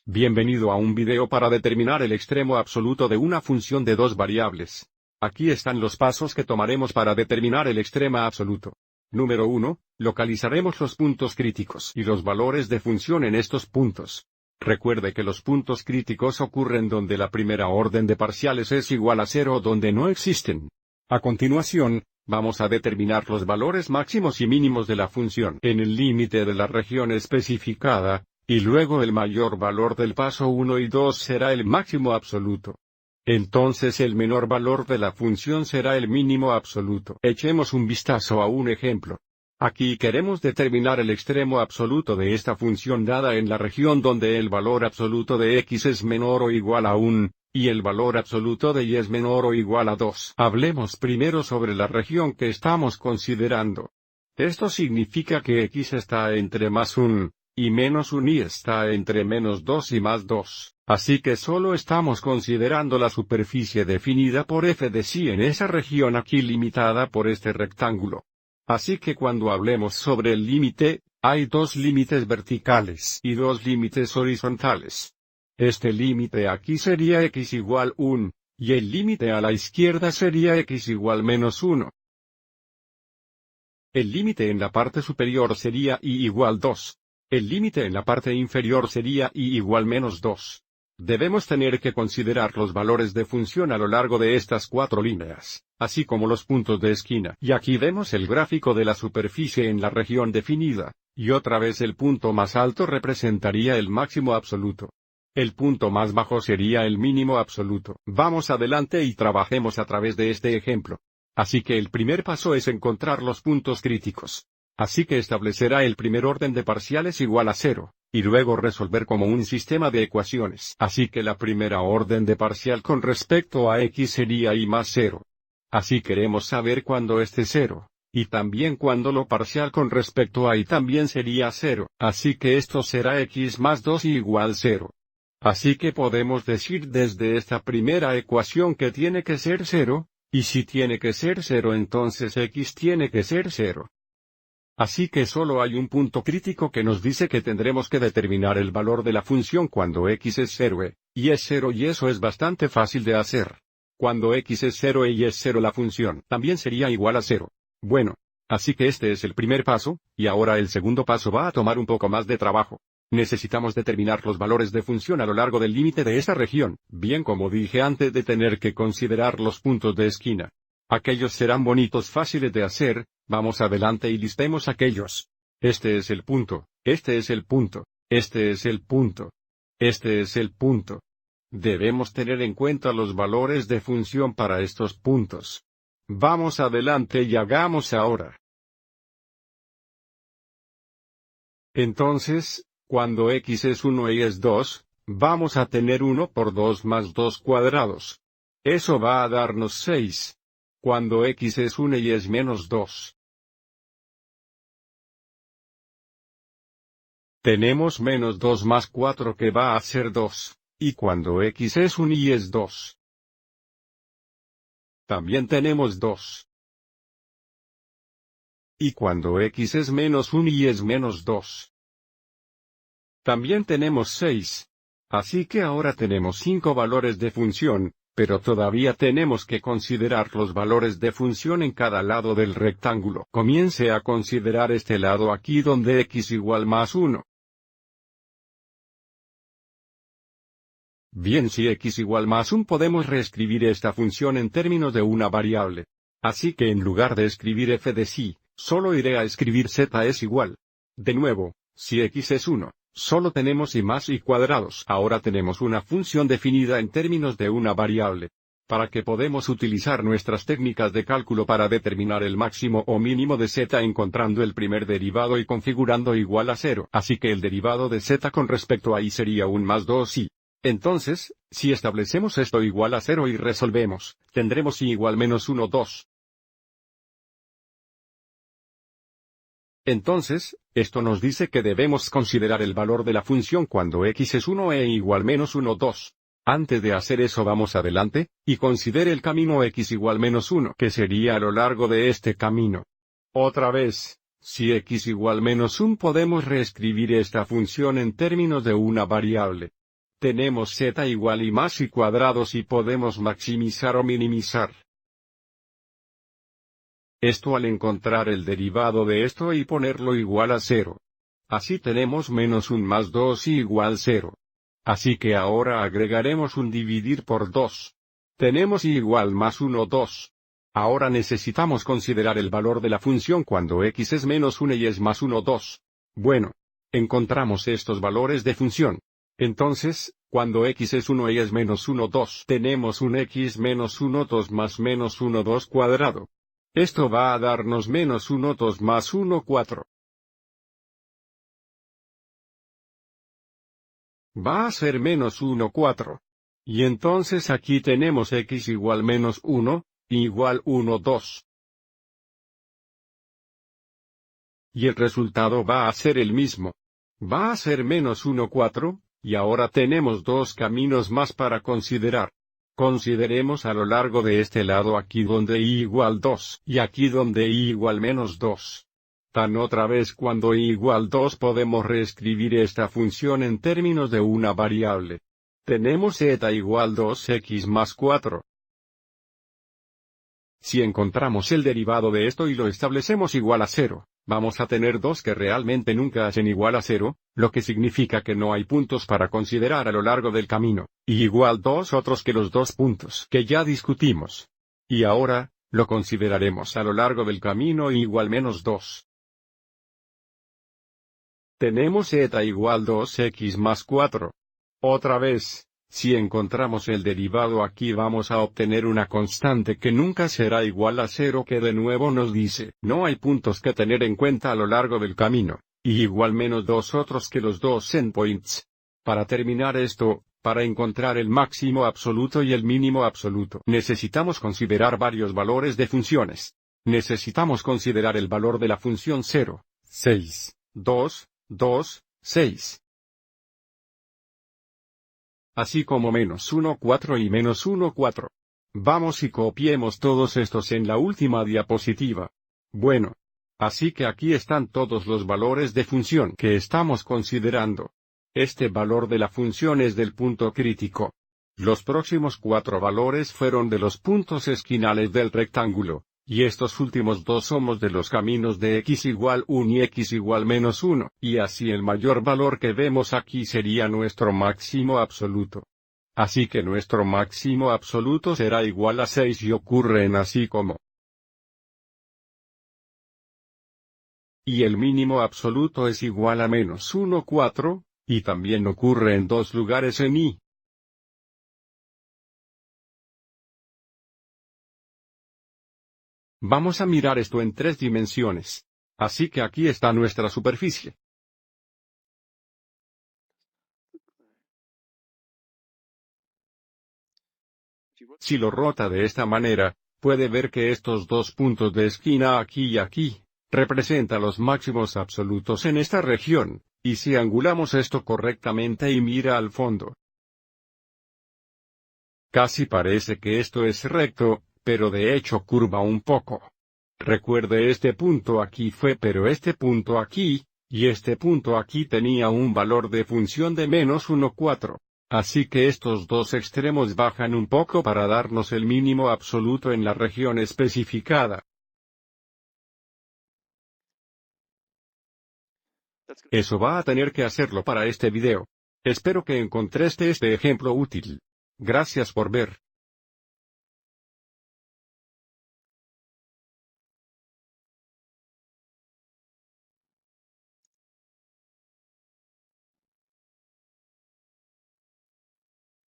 Bienvenido a un video para determinar el extremo absoluto de una función de dos variables. Aquí están los pasos que tomaremos para determinar el extremo absoluto. Número 1. Localizaremos los puntos críticos y los valores de función en estos puntos. Recuerde que los puntos críticos ocurren donde la primera orden de parciales es igual a 0 o donde no existen. A continuación, vamos a determinar los valores máximos y mínimos de la función en el límite de la región especificada, y luego el mayor valor del paso 1 y 2 será el máximo absoluto. Entonces el menor valor de la función será el mínimo absoluto. Echemos un vistazo a un ejemplo. Aquí queremos determinar el extremo absoluto de esta función dada en la región donde el valor absoluto de x es menor o igual a 1, y el valor absoluto de y es menor o igual a 2. Hablemos primero sobre la región que estamos considerando. Esto significa que x está entre más 1 y menos 1 y está entre menos 2 y más 2. Así que solo estamos considerando la superficie definida por f de sí en esa región aquí limitada por este rectángulo. Así que cuando hablemos sobre el límite, hay dos límites verticales y dos límites horizontales. Este límite aquí sería x igual 1, y el límite a la izquierda sería x igual menos 1. El límite en la parte superior sería y igual 2. El límite en la parte inferior sería y igual menos 2. Debemos tener que considerar los valores de función a lo largo de estas cuatro líneas, así como los puntos de esquina. Y aquí vemos el gráfico de la superficie en la región definida, y otra vez el punto más alto representaría el máximo absoluto. El punto más bajo sería el mínimo absoluto. Vamos adelante y trabajemos a través de este ejemplo. Así que el primer paso es encontrar los puntos críticos. Así que establecerá el primer orden de parciales igual a 0, y luego resolver como un sistema de ecuaciones. Así que la primera orden de parcial con respecto a x sería y más 0. Así queremos saber cuándo esté 0, y también cuándo lo parcial con respecto a y también sería 0. Así que esto será x más 2 y igual 0. Así que podemos decir desde esta primera ecuación que tiene que ser 0, y si tiene que ser 0 entonces x tiene que ser 0. Así que solo hay un punto crítico que nos dice que tendremos que determinar el valor de la función cuando x es 0 y es 0 y eso es bastante fácil de hacer. Cuando x es 0 y es 0 la función también sería igual a 0. Bueno, así que este es el primer paso, y ahora el segundo paso va a tomar un poco más de trabajo. Necesitamos determinar los valores de función a lo largo del límite de esa región, bien como dije antes de tener que considerar los puntos de esquina. Aquellos serán bonitos fáciles de hacer. Vamos adelante y listemos aquellos. Este es el punto, este es el punto, este es el punto, este es el punto. Debemos tener en cuenta los valores de función para estos puntos. Vamos adelante y hagamos ahora. Entonces, cuando x es 1 y es 2, vamos a tener 1 por 2 más 2 cuadrados. Eso va a darnos 6. Cuando x es 1 y es menos 2. Tenemos menos 2 más 4 que va a ser 2, y cuando x es 1 y es 2. También tenemos 2. Y cuando x es menos 1 y es menos 2. También tenemos 6. Así que ahora tenemos 5 valores de función, pero todavía tenemos que considerar los valores de función en cada lado del rectángulo. Comience a considerar este lado aquí donde x igual más 1. Bien, si x igual más 1 podemos reescribir esta función en términos de una variable. Así que en lugar de escribir f de sí, solo iré a escribir z es igual. De nuevo, si x es 1, solo tenemos y más y cuadrados. Ahora tenemos una función definida en términos de una variable. Para que podemos utilizar nuestras técnicas de cálculo para determinar el máximo o mínimo de z encontrando el primer derivado y configurando igual a 0. Así que el derivado de z con respecto a y sería un más 2y. Entonces, si establecemos esto igual a 0 y resolvemos, tendremos y igual menos 1, 2. Entonces, esto nos dice que debemos considerar el valor de la función cuando x es 1 e igual menos 1, 2. Antes de hacer eso vamos adelante, y considere el camino x igual menos 1, que sería a lo largo de este camino. Otra vez, si x igual menos 1 podemos reescribir esta función en términos de una variable. Tenemos z igual y más y cuadrados y podemos maximizar o minimizar esto al encontrar el derivado de esto y ponerlo igual a 0. Así tenemos menos 1 más 2 y igual 0. Así que ahora agregaremos un dividir por 2. Tenemos y igual más 1 2. Ahora necesitamos considerar el valor de la función cuando x es menos 1 y es más 1 2. Bueno, encontramos estos valores de función. Entonces, cuando x es 1 y es menos 1 2, tenemos un x menos 1 2 más menos 1 2 cuadrado. Esto va a darnos menos 1 2 más 1 4. Va a ser menos 1 4. Y entonces aquí tenemos x igual menos 1, igual 1 2. Y el resultado va a ser el mismo. Va a ser menos 1 4, y ahora tenemos dos caminos más para considerar. Consideremos a lo largo de este lado aquí donde y igual 2 y aquí donde y igual menos 2. Tan otra vez cuando y igual 2 podemos reescribir esta función en términos de una variable. Tenemos z igual 2x más 4. Si encontramos el derivado de esto y lo establecemos igual a 0, vamos a tener dos que realmente nunca hacen igual a 0, lo que significa que no hay puntos para considerar a lo largo del camino, y igual dos otros que los dos puntos que ya discutimos. Y ahora, lo consideraremos a lo largo del camino y igual menos 2. Tenemos z igual 2x más 4. Otra vez, si encontramos el derivado aquí vamos a obtener una constante que nunca será igual a 0 que de nuevo nos dice, no hay puntos que tener en cuenta a lo largo del camino, y igual menos dos otros que los dos endpoints. Para terminar esto, para encontrar el máximo absoluto y el mínimo absoluto, necesitamos considerar varios valores de funciones. Necesitamos considerar el valor de la función 0, 6, 2, 2, 6. Así como menos 1 4 y menos 1 4. Vamos y copiemos todos estos en la última diapositiva. Bueno. Así que aquí están todos los valores de función que estamos considerando. Este valor de la función es del punto crítico. Los próximos 4 valores fueron de los puntos esquinales del rectángulo, y estos últimos dos somos de los caminos de x igual 1 y x igual menos 1, y así el mayor valor que vemos aquí sería nuestro máximo absoluto. Así que nuestro máximo absoluto será igual a 6 y ocurre en así como. Y el mínimo absoluto es igual a menos 1 4, y también ocurre en dos lugares en y. Vamos a mirar esto en 3 dimensiones. Así que aquí está nuestra superficie. Si lo rota de esta manera, puede ver que estos dos puntos de esquina aquí y aquí, representan los máximos absolutos en esta región, y si angulamos esto correctamente y mira al fondo, casi parece que esto es recto, pero de hecho curva un poco. Recuerde este punto aquí fue pero este punto aquí, y este punto aquí tenía un valor de función de menos 1 4. Así que estos dos extremos bajan un poco para darnos el mínimo absoluto en la región especificada. Eso va a tener que hacerlo para este video. Espero que encontraste este ejemplo útil. Gracias por ver.